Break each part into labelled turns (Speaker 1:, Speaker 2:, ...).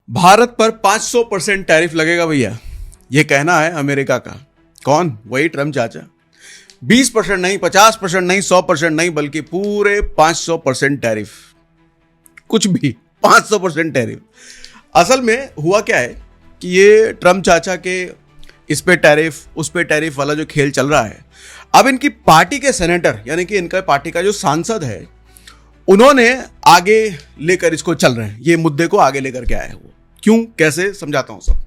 Speaker 1: भारत पर 500% टैरिफ लगेगा भैया, ये कहना है अमेरिका का। कौन? वही ट्रम्प चाचा। 20% नहीं, 50% नहीं, 100% नहीं, बल्कि पूरे 500% टैरिफ। कुछ भी 500% टैरिफ। असल में हुआ क्या है कि ये ट्रम्प चाचा के इस पे टैरिफ उस पे टैरिफ वाला जो खेल चल रहा है, अब इनकी पार्टी के सेनेटर यानी कि इनका पार्टी का जो सांसद है, उन्होंने आगे लेकर इसको चल रहे हैं। ये मुद्दे को आगे लेकर के आए हैं। वो क्यों, कैसे, समझाता हूं सब।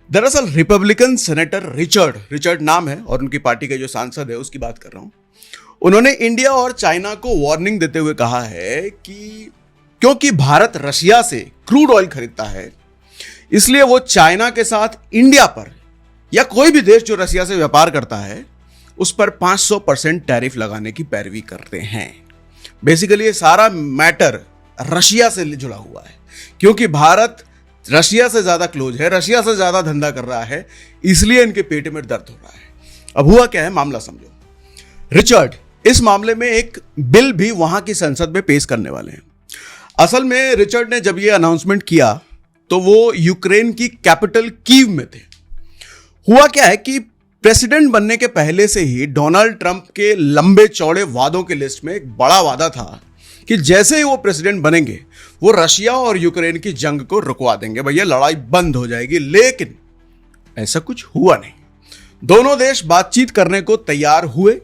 Speaker 1: दरअसल रिपब्लिकन सेनेटर रिचर्ड नाम है और उनकी पार्टी के जो सांसद है उसकी बात कर रहा हूं। उन्होंने इंडिया और चाइना को वार्निंग देते हुए कहा है कि क्योंकि भारत रशिया से क्रूड ऑयल खरीदता है, इसलिए वो चाइना के साथ इंडिया पर या कोई भी देश जो रशिया से व्यापार करता है उस पर 500% टैरिफ लगाने की पैरवी करते हैं। बेसिकली ये सारा मैटर रशिया से जुड़ा हुआ है, क्योंकि भारत रशिया से ज्यादा क्लोज है, रशिया से ज्यादा धंधा कर रहा है, इसलिए इनके पेट में दर्द हो रहा है। अब हुआ क्या है, मामला समझो। रिचर्ड इस मामले में एक बिल भी वहां की संसद में पेश करने वाले हैं। असल में रिचर्ड ने जब ये अनाउंसमेंट किया तो वो यूक्रेन की कैपिटल कीव में थे। हुआ क्या है कि प्रेसिडेंट बनने के पहले से ही डोनाल्ड ट्रंप के लंबे चौड़े वादों के लिस्ट में एक बड़ा वादा था कि जैसे ही वो प्रेसिडेंट बनेंगे वो रशिया और यूक्रेन की जंग को रुकवा देंगे, भैया लड़ाई बंद हो जाएगी। लेकिन ऐसा कुछ हुआ नहीं। दोनों देश बातचीत करने को तैयार हुए,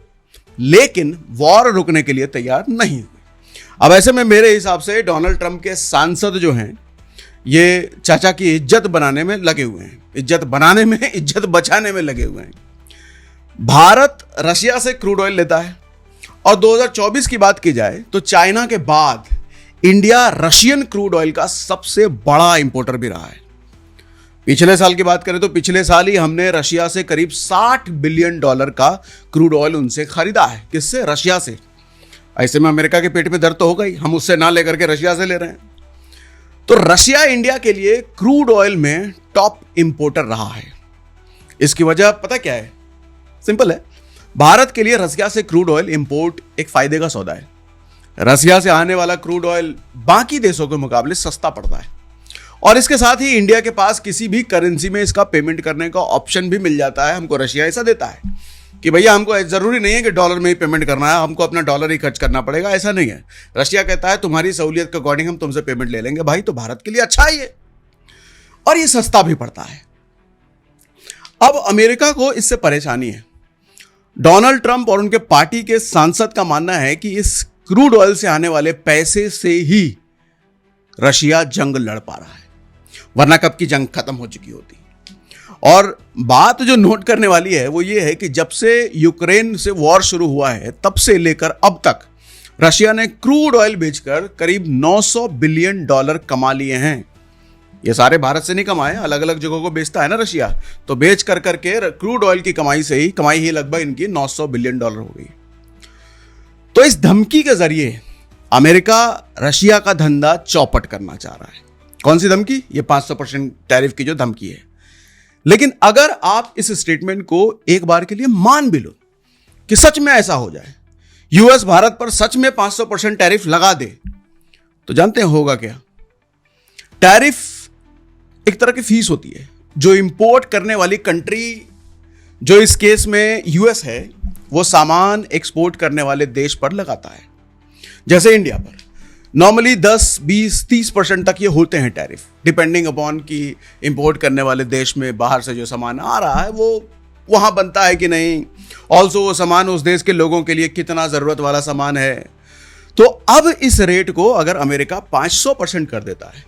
Speaker 1: लेकिन वॉर रुकने के लिए तैयार नहीं हुए। अब ऐसे में मेरे हिसाब से डोनाल्ड ट्रंप के सांसद जो हैं, ये चाचा की इज्जत बनाने में लगे हुए हैं, इज्जत बनाने में, इज्जत बचाने में लगे हुए हैं। भारत रशिया से क्रूड ऑयल लेता है और 2024 की बात की जाए तो चाइना के बाद इंडिया रशियन क्रूड ऑयल का सबसे बड़ा इंपोर्टर भी रहा है। पिछले साल की बात करें तो पिछले साल ही हमने रशिया से करीब $60 बिलियन का क्रूड ऑयल उनसे खरीदा है। किससे? रशिया से। ऐसे में अमेरिका के पेट में दर्द तो होगा ही, हम उससे ना लेकर के रशिया से ले रहे हैं। तो रशिया इंडिया के लिए क्रूड ऑयल में टॉप इंपोर्टर रहा है। इसकी वजह पता क्या है? सिंपल है। भारत के लिए रशिया से क्रूड ऑयल इंपोर्ट एक फायदे का सौदा है। रशिया से आने वाला क्रूड ऑयल बाकी देशों के मुकाबले सस्ता पड़ता है और इसके साथ ही इंडिया के पास किसी भी करेंसी में इसका पेमेंट करने का ऑप्शन भी मिल जाता है। हमको रशिया ऐसा देता है कि भैया हमको जरूरी नहीं है कि डॉलर में ही पेमेंट करना है, हमको अपना डॉलर ही खर्च करना पड़ेगा, ऐसा नहीं है। रशिया कहता है तुम्हारी सहूलियत के अकॉर्डिंग हम तुमसे पेमेंट ले लेंगे। भाई तो भारत के लिए अच्छा ही है और ये सस्ता भी पड़ता है। अब अमेरिका को इससे परेशानी है। डोनाल्ड ट्रंप और उनके पार्टी के सांसद का मानना है कि इस क्रूड ऑयल से आने वाले पैसे से ही रशिया जंग लड़ पा रहा है, वरना कब की जंग खत्म हो चुकी होती। और बात जो नोट करने वाली है वो ये है कि जब से यूक्रेन से वॉर शुरू हुआ है तब से लेकर अब तक रशिया ने क्रूड ऑयल बेचकर करीब $900 बिलियन कमा लिए हैं। ये सारे भारत से नहीं कमाए, अलग अलग जगहों को बेचता है ना रशिया, तो बेच कर करके क्रूड ऑयल की कमाई ही लगभग इनकी $900 बिलियन हो गई। तो इस धमकी के जरिए अमेरिका रशिया का धंधा चौपट करना चाह रहा है। कौन सी धमकी? ये 500% टैरिफ की जो धमकी है। लेकिन अगर आप इस स्टेटमेंट को एक बार के लिए मान भी लो कि सच में ऐसा हो जाए, यूएस भारत पर सच में 500% टैरिफ लगा दे, तो जानते हैं होगा क्या? टैरिफ एक तरह की फीस होती है जो इंपोर्ट करने वाली कंट्री, जो इस केस में यूएस है, वो सामान एक्सपोर्ट करने वाले देश पर लगाता है। जैसे इंडिया पर नॉर्मली 10, 20, 30% तक ये होते हैं टैरिफ, डिपेंडिंग अपॉन कि इंपोर्ट करने वाले देश में बाहर से जो सामान आ रहा है वो वहां बनता है कि नहीं, ऑल्सो वो सामान उस देश के लोगों के लिए कितना जरूरत वाला सामान है। तो अब इस रेट को अगर अमेरिका 500% कर देता है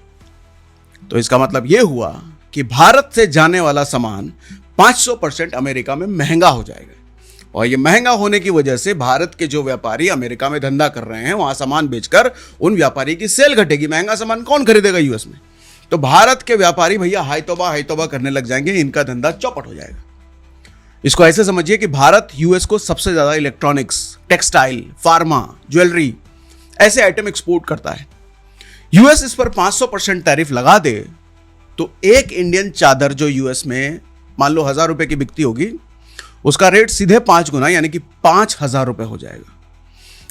Speaker 1: तो इसका मतलब यह हुआ कि भारत से जाने वाला सामान 500% अमेरिका में महंगा हो जाएगा। और ये महंगा होने की वजह से भारत के जो व्यापारी अमेरिका में धंधा कर रहे हैं वहां सामान बेचकर उन व्यापारी की सेल घटेगी। महंगा सामान कौन खरीदेगा यूएस में? तो भारत के व्यापारी भैया हाय तौबा करने लग जाएंगे, इनका धंधा चौपट हो जाएगा। इसको ऐसे समझिए कि भारत यूएस को सबसे ज्यादा इलेक्ट्रॉनिक्स, टेक्सटाइल, फार्मा, ज्वेलरी ऐसे आइटम एक्सपोर्ट करता है। यूएस इस पर 500% टैरिफ लगा दे तो एक इंडियन चादर जो यूएस में मान लो 1000 रुपए की बिकती होगी, उसका रेट सीधे 5 गुना यानी कि 5000 रुपए हो जाएगा।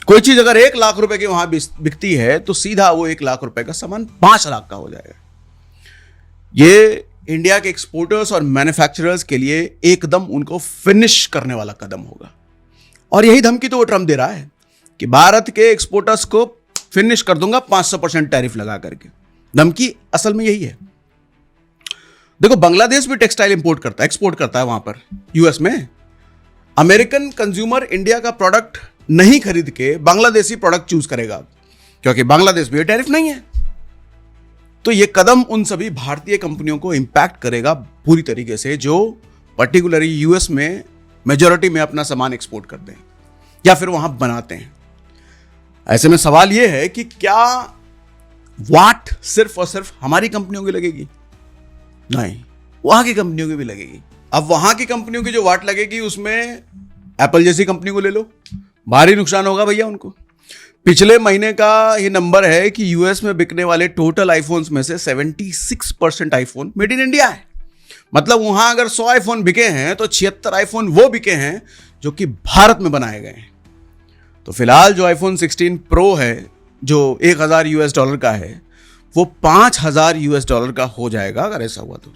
Speaker 1: कोई चीज अगर 1 लाख रुपए की वहां बिकती है तो सीधा वो 1 लाख रुपए का सामान 5 लाख का हो जाएगा। ये इंडिया के एक्सपोर्टर्स और मैन्युफैक्चरर्स के लिए एकदम उनको फिनिश करने वाला कदम होगा। और यही धमकी तो वो ट्रम्प दे रहा है कि भारत के एक्सपोर्टर्स को फिनिश कर दूंगा 500% टैरिफ लगा करके। धमकी असल में यही है। देखो, बांग्लादेश भी टेक्सटाइल इंपोर्ट करता है, एक्सपोर्ट करता है वहां पर यूएस में। अमेरिकन कंज्यूमर इंडिया का प्रोडक्ट नहीं खरीद के बांग्लादेशी प्रोडक्ट चूज करेगा, क्योंकि बांग्लादेश में टैरिफ नहीं है। तो यह कदम उन सभी भारतीय कंपनियों को इंपैक्ट करेगा पूरी तरीके से, जो पर्टिकुलरली यूएस में मेजॉरिटी में अपना सामान एक्सपोर्ट करते हैं या फिर वहां बनाते हैं। ऐसे में सवाल यह है कि क्या वाट सिर्फ और सिर्फ हमारी कंपनियों की लगेगी? नहीं, वहां की कंपनियों की भी लगेगी। अब वहां की कंपनियों की जो वाट लगेगी उसमें एप्पल जैसी कंपनी को ले लो, भारी नुकसान होगा भैया उनको। पिछले महीने का ये नंबर है कि यूएस में बिकने वाले टोटल आईफोन्स में से 76% आईफोन मेड इन इंडिया है। मतलब वहां अगर 100 आईफोन बिके हैं तो 76 आईफोन वो बिके हैं जो कि भारत में बनाए गए हैं। तो फिलहाल जो आईफोन 16 प्रो है जो $1000 का है, वो $5000 का हो जाएगा अगर ऐसा हुआ तो।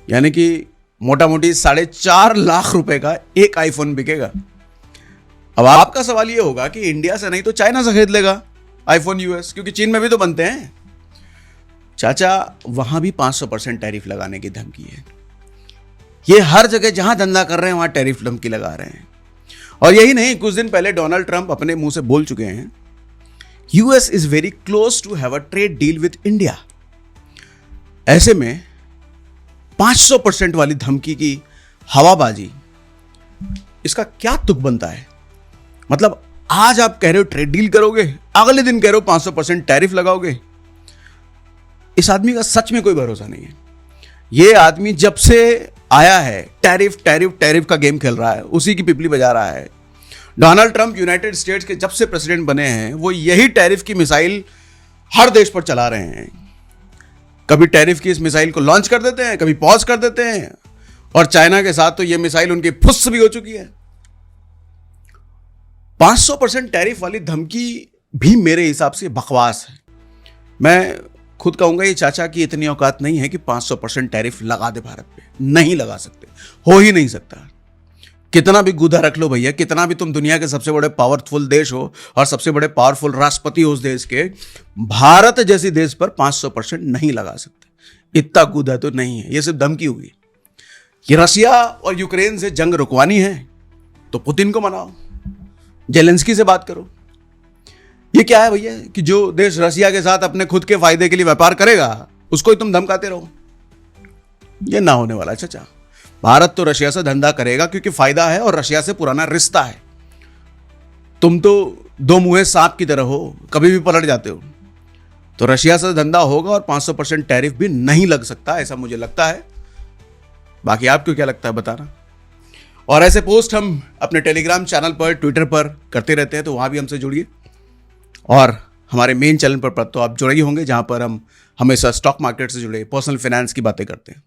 Speaker 1: यानी कि मोटा मोटी 4.5 लाख रुपए का एक आईफोन बिकेगा। अब आपका सवाल ये होगा कि इंडिया से नहीं तो चाइना से खरीद लेगा आईफोन यूएस, क्योंकि चीन में भी तो बनते हैं। चाचा, वहां भी 500% टैरिफ लगाने की धमकी है। ये हर जगह जहां धंधा कर रहे हैं वहां टैरिफ धमकी लगा रहे हैं। और यही नहीं, कुछ दिन पहले डोनाल्ड ट्रंप अपने मुंह से बोल चुके हैं, US is very close to have a trade deal with India. ऐसे में 500% वाली धमकी की हवाबाजी, इसका क्या तुक बनता है? मतलब आज आप कह रहे हो ट्रेड डील करोगे, अगले दिन कह रहे हो 500% टैरिफ लगाओगे। इस आदमी का सच में कोई भरोसा नहीं है। ये आदमी जब से आया है टैरिफ टैरिफ टैरिफ का गेम खेल रहा है, उसी की पिपली बजा रहा है। डोनाल्ड ट्रंप यूनाइटेड स्टेट्स के जब से प्रेसिडेंट बने हैं वो यही टैरिफ की मिसाइल हर देश पर चला रहे हैं। कभी टैरिफ की इस मिसाइल को लॉन्च कर देते हैं, कभी पॉज कर देते हैं। और चाइना के साथ तो ये मिसाइल उनकी फुस भी हो चुकी है। 500% टैरिफ वाली धमकी भी मेरे हिसाब से बकवास है। मैं खुद कहूंगा ये चाचा की इतनी औकात नहीं है कि 500% टैरिफ लगा दे भारत पे। नहीं लगा सकते, हो ही नहीं सकता। कितना भी गुदा रख लो भैया, कितना भी तुम दुनिया के सबसे बड़े पावरफुल देश हो और सबसे बड़े पावरफुल राष्ट्रपति हो उस देश के, भारत जैसे देश पर 500% नहीं लगा सकते। इतना गुदा तो नहीं है, ये सिर्फ धमकी हुई। ये रशिया और यूक्रेन से जंग रुकवानी है तो पुतिन को मनाओ, जेलेंस्की से बात करो। ये क्या है भैया कि जो देश रशिया के साथ अपने खुद के फायदे के लिए व्यापार करेगा उसको ही तुम धमकाते रहो? ये ना होने वाला चाचा। भारत तो रशिया से धंधा करेगा क्योंकि फायदा है और रशिया से पुराना रिश्ता है। तुम तो दो मुंहे सांप की तरह हो, कभी भी पलट जाते हो। तो रशिया से धंधा होगा और 500% टैरिफ भी नहीं लग सकता, ऐसा मुझे लगता है। बाकी आपको क्या लगता है बताना। और ऐसे पोस्ट हम अपने टेलीग्राम चैनल पर, ट्विटर पर करते रहते हैं, तो वहां भी हमसे जुड़िए। और हमारे मेन चैनल पर तो आप जुड़े ही होंगे, जहां पर हम हमेशा स्टॉक मार्केट से जुड़े पर्सनल फाइनेंस की बातें करते हैं।